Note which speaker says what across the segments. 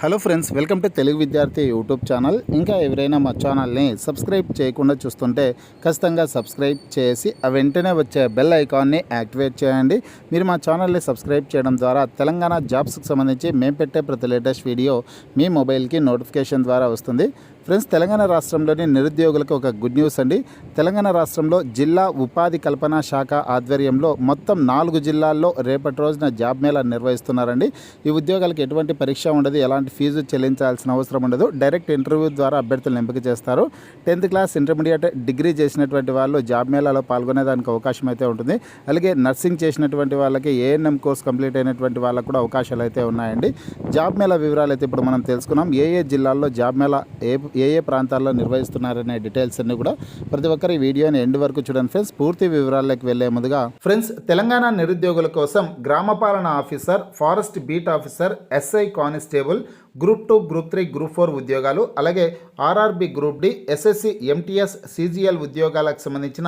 Speaker 1: Hello friends, welcome to Telugu విద్యార్థి YouTube channel. ఇంకా ఎవరైనా మా ఛానల్ని సబ్స్క్రైబ్ చేయకుండా చూస్తుంటే ఖచ్చితంగా సబ్స్క్రైబ్ చేసి ఆ వెంటనే వచ్చే బెల్ ఐకాన్ని యాక్టివేట్ చేయండి. మీరు మా ఛానల్ని సబ్స్క్రైబ్ చేయడం ద్వారా తెలంగాణ జాబ్స్కి సంబంధించి మేము పెట్టే ప్రతి లేటెస్ట్ వీడియో మీ మొబైల్కి నోటిఫికేషన్ ద్వారా వస్తుంది. ఫ్రెండ్స్, తెలంగాణ రాష్ట్రంలోని నిరుద్యోగులకు ఒక గుడ్ న్యూస్ అండి. తెలంగాణ రాష్ట్రంలో జిల్లా ఉపాధి కల్పన శాఖ ఆధ్వర్యంలో మొత్తం 4 జిల్లాల్లో రేపటి రోజున జాబ్ మేళా నిర్వహిస్తున్నారండి. ఈ ఉద్యోగాలకు ఎటువంటి పరీక్ష ఉండదు, ఎలాంటి ఫీజు చెల్లించాల్సిన అవసరం ఉండదు. డైరెక్ట్ ఇంటర్వ్యూ ద్వారా అభ్యర్థులను ఎంపిక చేస్తారు. 10th క్లాస్, ఇంటర్మీడియట్, డిగ్రీ చేసినటువంటి వాళ్ళు జాబ్ మేళాలో పాల్గొనేదానికి అవకాశం అయితే ఉంటుంది. అలాగే నర్సింగ్ చేసినటువంటి వాళ్ళకి ఏఎన్ఎం కోర్స్ కంప్లీట్ అయినటువంటి వాళ్ళకు కూడా అవకాశాలు అయితే ఉన్నాయండి. జాబ్ మేళా వివరాలు అయితే ఇప్పుడు మనం తెలుసుకున్నాం. ఏ జిల్లాల్లో జాబ్ మేళా ఏ ప్రాంతాల్లో నిర్వహిస్తున్నారనే డీటెయిల్స్ అన్ని కూడా ప్రతి ఒక్కరు ఈ వీడియోని ఎండ్ వరకు చూడండి ఫ్రెండ్స్. పూర్తి వివరాల్లోకి వెళ్లే ముందుగా ఫ్రెండ్స్, తెలంగాణ నిరుద్యోగుల కోసం గ్రామ పాలన officer, forest beat officer, SI constable, group 2, group 3, group 4 ఉద్యోగాలు, అలాగే RRB, group D, SSC, MTS, CGL ఉద్యోగాలకు సంబంధించిన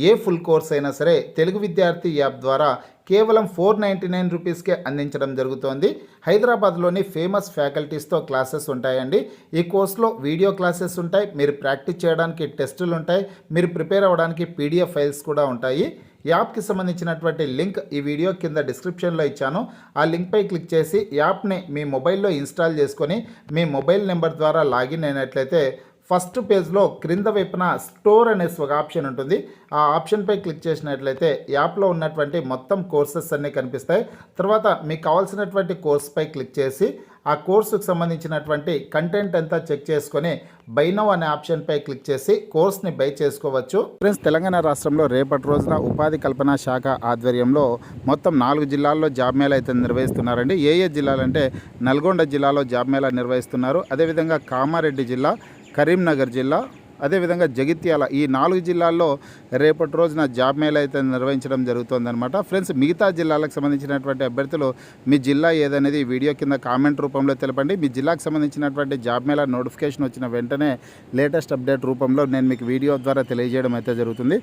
Speaker 1: ఏ ఫుల్ కోర్స్ అయినా సరే తెలుగు విద్యార్థి యాప్ ద్వారా కేవలం 499 రూపీస్కే అందించడం జరుగుతోంది. హైదరాబాద్లోని ఫేమస్ ఫ్యాకల్టీస్తో క్లాసెస్ ఉంటాయండి. ఈ కోర్సులో వీడియో క్లాసెస్ ఉంటాయి, మీరు ప్రాక్టీస్ చేయడానికి టెస్టులు ఉంటాయి, మీరు ప్రిపేర్ అవ్వడానికి పీడిఎఫ్ ఫైల్స్ కూడా ఉంటాయి. యాప్కి సంబంధించినటువంటి లింక్ ఈ వీడియో కింద డిస్క్రిప్షన్లో ఇచ్చాను. ఆ లింక్పై క్లిక్ చేసి యాప్ని మీ మొబైల్లో ఇన్స్టాల్ చేసుకొని మీ మొబైల్ నెంబర్ ద్వారా లాగిన్ అయినట్లయితే ఫస్ట్ పేజ్లో క్రింద వైపున స్టోర్ అనే ఒక ఆప్షన్ ఉంటుంది. ఆ ఆప్షన్పై క్లిక్ చేసినట్లయితే యాప్లో ఉన్నటువంటి మొత్తం కోర్సెస్ అన్నీ కనిపిస్తాయి. తర్వాత మీకు కావాల్సినటువంటి కోర్స్పై క్లిక్ చేసి ఆ కోర్సుకు సంబంధించినటువంటి కంటెంట్ అంతా చెక్ చేసుకొని బై నౌ అనే ఆప్షన్పై క్లిక్ చేసి కోర్స్ని బై చేసుకోవచ్చు. ఫ్రెండ్స్, తెలంగాణ రాష్ట్రంలో రేపటి రోజున ఉపాధి కల్పన శాఖ ఆధ్వర్యంలో మొత్తం 4 జిల్లాల్లో జాబ్ మేళా అయితే నిర్వహిస్తున్నారండి. ఏ జిల్లాలంటే నల్గొండ జిల్లాలో జాబ్ మేళా నిర్వహిస్తున్నారు. అదేవిధంగా కామారెడ్డి జిల్లా, కరీంనగర్ జిల్లా, అదేవిధంగా జగిత్యాల, ఈ 4 జిల్లాల్లో రేపటి రోజున జాబ్ మేళా అయితే నిర్వహించడం జరుగుతుందన్నమాట. ఫ్రెండ్స్, మిగతా జిల్లాలకు సంబంధించినటువంటి అభ్యర్థులు మీ జిల్లా ఏదనేది వీడియో కింద కామెంట్ రూపంలో తెలపండి. మీ జిల్లాకు సంబంధించినటువంటి జాబ్ మేళా నోటిఫికేషన్ వచ్చిన వెంటనే లేటెస్ట్ అప్డేట్ రూపంలో నేను మీకు వీడియో ద్వారా తెలియజేయడం అయితే జరుగుతుంది.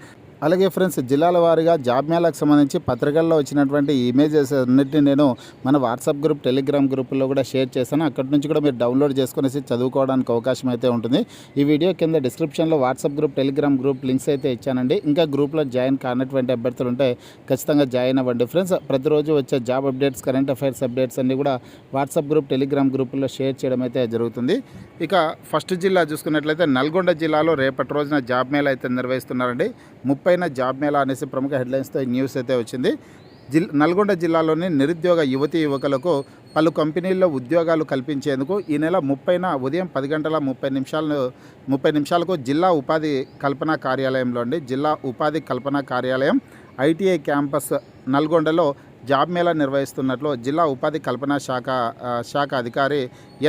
Speaker 1: అలాగే ఫ్రెండ్స్, జిల్లాల వారీగా జాబ్ మేళాకు సంబంధించి పత్రికల్లో వచ్చినటువంటి ఇమేజెస్ అన్నిటిని నేను మన వాట్సాప్ గ్రూప్, టెలిగ్రామ్ గ్రూపుల్లో కూడా షేర్ చేశాను. అక్కడి నుంచి కూడా మీరు డౌన్లోడ్ చేసుకునేసి చదువుకోవడానికి అవకాశం అయితే ఉంటుంది. ఈ వీడియో కింద డిస్క్రిప్షన్లో WhatsApp group, Telegram group links అయితే ఇచ్చానండి. ఇంకా గ్రూప్లో జాయిన్ కానటువంటి అభ్యర్థులు ఉంటే ఖచ్చితంగా జాయిన్ అవ్వండి ఫ్రెండ్స్. ప్రతిరోజు వచ్చే job updates, current affairs updates అన్నీ కూడా వాట్సాప్ గ్రూప్, టెలిగ్రామ్ గ్రూపుల్లో షేర్ చేయడం అయితే జరుగుతుంది. ఇక ఫస్ట్ జిల్లా చూసుకున్నట్లయితే నల్గొండ జిల్లాలో రేపటి రోజున జాబ్ మేళా అయితే నిర్వహిస్తున్నారండి. 30న జాబ్ మేళా అనేసి ప్రముఖ హెడ్లైన్స్తో న్యూస్ అయితే వచ్చింది. నల్గొండ జిల్లాలోని నిరుద్యోగ యువతీ యువకులకు పలు కంపెనీల్లో ఉద్యోగాలు కల్పించేందుకు ఈ నెల 30న ఉదయం 10:30 నిమిషాలకు జిల్లా ఉపాధి కల్పన కార్యాలయంలో జిల్లా ఉపాధి కల్పన కార్యాలయం ఐటీఐ క్యాంపస్ నల్గొండలో జాబ్ మేళా నిర్వహిస్తున్నట్లు జిల్లా ఉపాధి కల్పన శాఖ అధికారి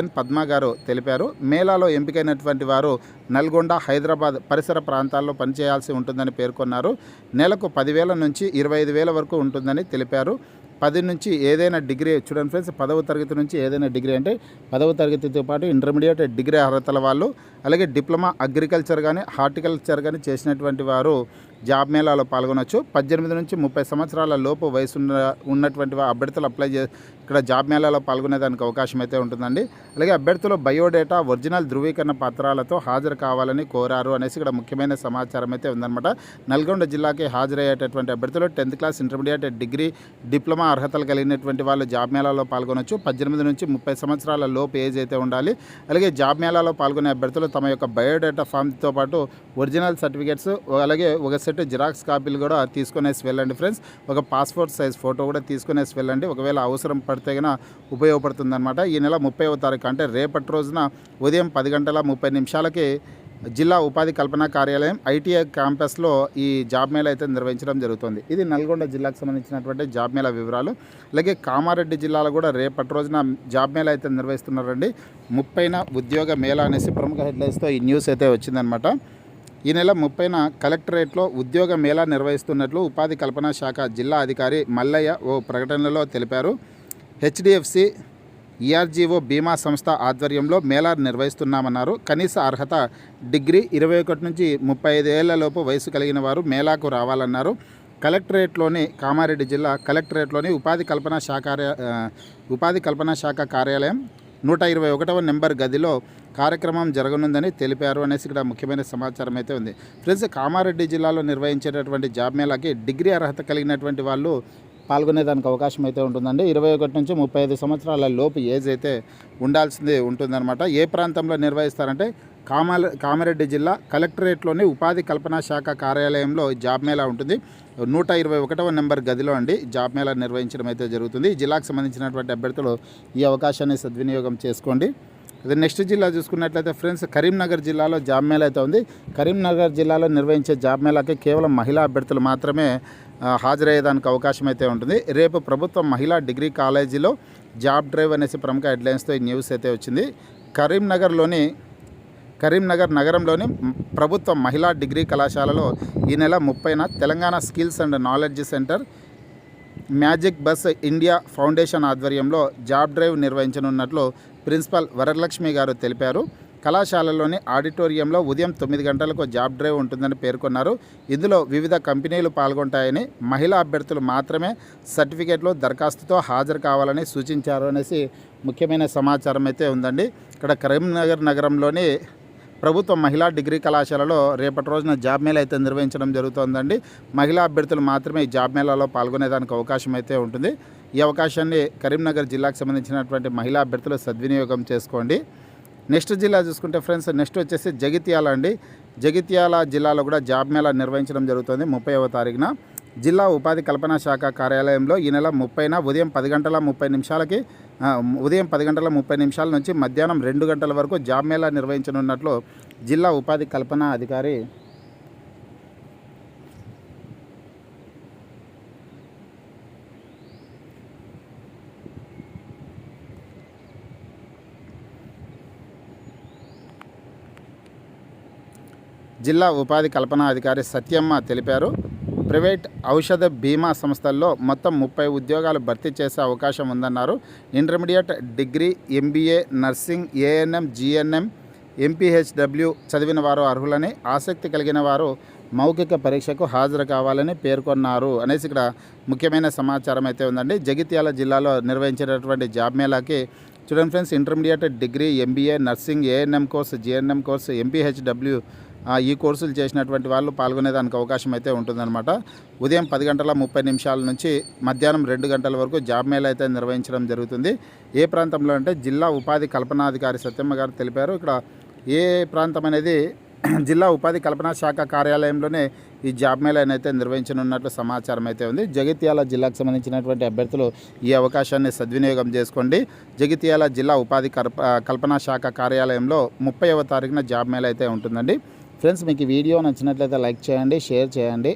Speaker 1: ఎన్ పద్మ గారు తెలిపారు. మేళాలో ఎంపికైనటువంటి వారు నల్గొండ, హైదరాబాద్ పరిసర ప్రాంతాల్లో పనిచేయాల్సి ఉంటుందని పేర్కొన్నారు. నెలకు 10,000 నుంచి 25,000 వరకు ఉంటుందని తెలిపారు. 10 నుంచి ఏదైనా డిగ్రీ, చూడండి ఫ్రెండ్స్, 10వ తరగతి నుంచి ఏదైనా డిగ్రీ అంటే 10వ తరగతితో పాటు ఇంటర్మీడియట్ డిగ్రీ అర్హతల వాళ్ళు, అలాగే డిప్లొమా అగ్రికల్చర్ కానీ హార్టికల్చర్ కానీ చేసినటువంటి వారు జాబ్ మేళాలో పాల్గొనవచ్చు. 18 నుంచి 30 సంవత్సరాల లోపు వయసు ఉన్నటువంటి అభ్యర్థులు ఇక్కడ జాబ్ మేళాలో పాల్గొనేదానికి అవకాశం అయితే ఉంటుందండి. అలాగే అభ్యర్థులు బయోడేటా, ఒరిజినల్ ధృవీకరణ పత్రాలతో హాజరు కావాలని కోరారు అనేసి ఇక్కడ ముఖ్యమైన సమాచారం అయితే ఉందన్నమాట. నల్గొండ జిల్లాకి హాజరయ్యేటటువంటి అభ్యర్థులు 10th class, intermediate degree, diploma అర్హతలు కలిగినటువంటి వాళ్ళు జాబ్ మేళాలో పాల్గొనవచ్చు. 18 నుంచి 30 సంవత్సరాల లోపు ఏజ్ అయితే ఉండాలి. అలాగే జాబ్ మేళాలో పాల్గొనే అభ్యర్థులు తమ యొక్క బయోడేటా ఫామ్తో పాటు ఒరిజినల్ సర్టిఫికేట్స్, అలాగే ఒక సెట్ జిరాక్స్ కాపీలు కూడా తీసుకునేసి వెళ్ళండి ఫ్రెండ్స్. ఒక పాస్పోర్ట్ సైజ్ ఫోటో కూడా తీసుకునేసి వెళ్ళండి, ఒకవేళ అవసరం పడితే కన్నా ఉపయోగపడుతుందన్నమాట. ఈ నెల 30వ తారీఖు అంటే రేపటి రోజున ఉదయం 10:30 జిల్లా ఉపాధి కల్పన కార్యాలయం ఐటీఐ క్యాంపస్లో ఈ జాబ్ మేళా అయితే నిర్వహించడం జరుగుతుంది. ఇది నల్గొండ జిల్లాకు సంబంధించినటువంటి జాబ్ మేళా వివరాలు. అలాగే కామారెడ్డి జిల్లాలో కూడా రేపటి రోజున జాబ్ మేళా అయితే నిర్వహిస్తున్నారండి. 30న ఉద్యోగ మేళా అనేసి ప్రముఖ హెడ్లైన్స్తో ఈ న్యూస్ అయితే వచ్చిందనమాట. ఈ నెల 30న కలెక్టరేట్లో ఉద్యోగ మేళా నిర్వహిస్తున్నట్లు ఉపాధి కల్పన శాఖ జిల్లా అధికారి మల్లయ్య ఓ ప్రకటనలో తెలిపారు. హెచ్డిఎఫ్సి ఈఆర్జీఓ బీమా సంస్థ ఆధ్వర్యంలో మేళా నిర్వహిస్తున్నామన్నారు. కనీస అర్హత డిగ్రీ, 21 నుంచి 35 ఏళ్ల లోపు వయసు కలిగిన వారు మేళాకు రావాలన్నారు. కలెక్టరేట్లోని కామారెడ్డి జిల్లా కలెక్టరేట్లోని ఉపాధి కల్పన శాఖ కార్యాలయం 121వ నెంబర్ గదిలో కార్యక్రమం జరగనుందని తెలిపారు అనేసి ఇక్కడ ముఖ్యమైన సమాచారం అయితే ఉంది. ఫ్రెండ్స్, కామారెడ్డి జిల్లాలో నిర్వహించేటటువంటి జాబ్ మేళాకి డిగ్రీ అర్హత కలిగినటువంటి వాళ్ళు పాల్గొనేదానికి అవకాశం అయితే ఉంటుందండి. 21 నుంచి 35 సంవత్సరాల లోపు ఏజ్ అయితే ఉండాల్సింది ఉంటుందన్నమాట. ఏ ప్రాంతంలో నిర్వహిస్తారంటే కామారెడ్డి జిల్లా కలెక్టరేట్లోని ఉపాధి కల్పనా శాఖ కార్యాలయంలో జాబ్ మేళా ఉంటుంది. 121వ నెంబర్ గదిలో అండి జాబ్ మేళా నిర్వహించడం అయితే జరుగుతుంది. ఈ జిల్లాకు సంబంధించినటువంటి అభ్యర్థులు ఈ అవకాశాన్ని సద్వినియోగం చేసుకోండి. అదే నెక్స్ట్ జిల్లా చూసుకున్నట్లయితే ఫ్రెండ్స్, కరీంనగర్ జిల్లాలో జాబ్ మేళా అయితే ఉంది. కరీంనగర్ జిల్లాలో నిర్వహించే జాబ్ మేళాకి కేవలం మహిళా అభ్యర్థులు మాత్రమే హాజరయ్యేదానికి అవకాశం అయితే ఉంటుంది. రేపు ప్రభుత్వ మహిళా డిగ్రీ కాలేజీలో జాబ్ డ్రైవ్ అనేసి ప్రముఖ హెడ్లైన్స్తో ఈ న్యూస్ అయితే వచ్చింది. కరీంనగర్ నగరంలోని ప్రభుత్వ మహిళా డిగ్రీ కళాశాలలో ఈ నెల 30న Telangana skills and knowledge centre, magic bus India foundation ఆధ్వర్యంలో జాబ్ డ్రైవ్ నిర్వహించనున్నట్లు ప్రిన్సిపల్ వరలక్ష్మి గారు తెలిపారు. కళాశాలలోని ఆడిటోరియంలో ఉదయం 9 గంటలకు జాబ్ డ్రైవ్ ఉంటుందని పేర్కొన్నారు. ఇందులో వివిధ కంపెనీలు పాల్గొంటాయని, మహిళా అభ్యర్థులు మాత్రమే సర్టిఫికేట్లో దరఖాస్తుతో హాజరు కావాలని సూచించారు అనేసి ముఖ్యమైన సమాచారం అయితే ఉందండి. ఇక్కడ కరీంనగర్ నగరంలోని ప్రభుత్వ మహిళా డిగ్రీ కళాశాలలో రేపటి రోజున జాబ్ మేళా అయితే నిర్వహించడం జరుగుతోందండి. మహిళా అభ్యర్థులు మాత్రమే ఈ జాబ్ మేళాలో పాల్గొనేదానికి అవకాశం అయితే ఉంటుంది. ఈ అవకాశాన్ని కరీంనగర్ జిల్లాకు సంబంధించినటువంటి మహిళా అభ్యర్థులు సద్వినియోగం చేసుకోండి. నెక్స్ట్ జిల్లా చూసుకుంటే ఫ్రెండ్స్, నెక్స్ట్ వచ్చేసి జగిత్యాల అండి. జగిత్యాల జిల్లాలో కూడా జాబ్ మేళా నిర్వహించడం జరుగుతుంది 30వ తారీఖున. జిల్లా ఉపాధి కల్పనా శాఖ కార్యాలయంలో ఈ నెల 30న ఉదయం 10 గంటల 30 నిమిషాల నుంచి మధ్యాహ్నం 2 గంటల వరకు జాబ్ మేళా నిర్వహించనున్నట్లు జిల్లా ఉపాధి కల్పనా అధికారి సత్యమ్మ తెలిపారు. ప్రైవేట్ ఔషధ బీమా సంస్థల్లో మొత్తం 30 ఉద్యోగాలు భర్తీ చేసే అవకాశం ఉందన్నారు. Intermediate, degree, MBA, nursing, ANM, GNM, MPHW చదివిన వారు అర్హులని, ఆసక్తి కలిగిన వారు మౌఖిక పరీక్షకు హాజరు కావాలని పేర్కొన్నారు అనేసి ఇక్కడ ముఖ్యమైన సమాచారం అయితే ఉందండి. జగిత్యాల జిల్లాలో నిర్వహించేటటువంటి జాబ్ మేళాకి చూడండి friends, intermediate, degree, MBA, nursing, ANM course, GNM course, MPHW ఈ కోర్సులు చేసినటువంటి వాళ్ళు పాల్గొనేదానికి అవకాశం అయితే ఉంటుందన్నమాట. ఉదయం 10 గంటల 30 నిమిషాల నుంచి మధ్యాహ్నం 2 గంటల వరకు జాబ్ మేళా అయితే నిర్వహించడం జరుగుతుంది. ఏ ప్రాంతంలో అంటే జిల్లా ఉపాధి కల్పనాధికారి సత్యమ్మ గారు తెలిపారు. ఇక్కడ ఏ ప్రాంతం అనేది జిల్లా ఉపాధి కల్పనా శాఖ కార్యాలయంలోనే ఈ జాబ్ మేళాని అయితే నిర్వహించనున్నట్లు సమాచారం అయితే ఉంది. జగిత్యాల జిల్లాకు సంబంధించినటువంటి అభ్యర్థులు ఈ అవకాశాన్ని సద్వినియోగం చేసుకోండి. జగిత్యాల జిల్లా ఉపాధి కల్పనా శాఖ కార్యాలయంలో 30వ తారీఖున జాబ్ మేళా అయితే ఉంటుందండి. ఫ్రెండ్స్, మీకు ఈ వీడియో నచ్చినట్లయితే లైక్ చేయండి, షేర్ చేయండి.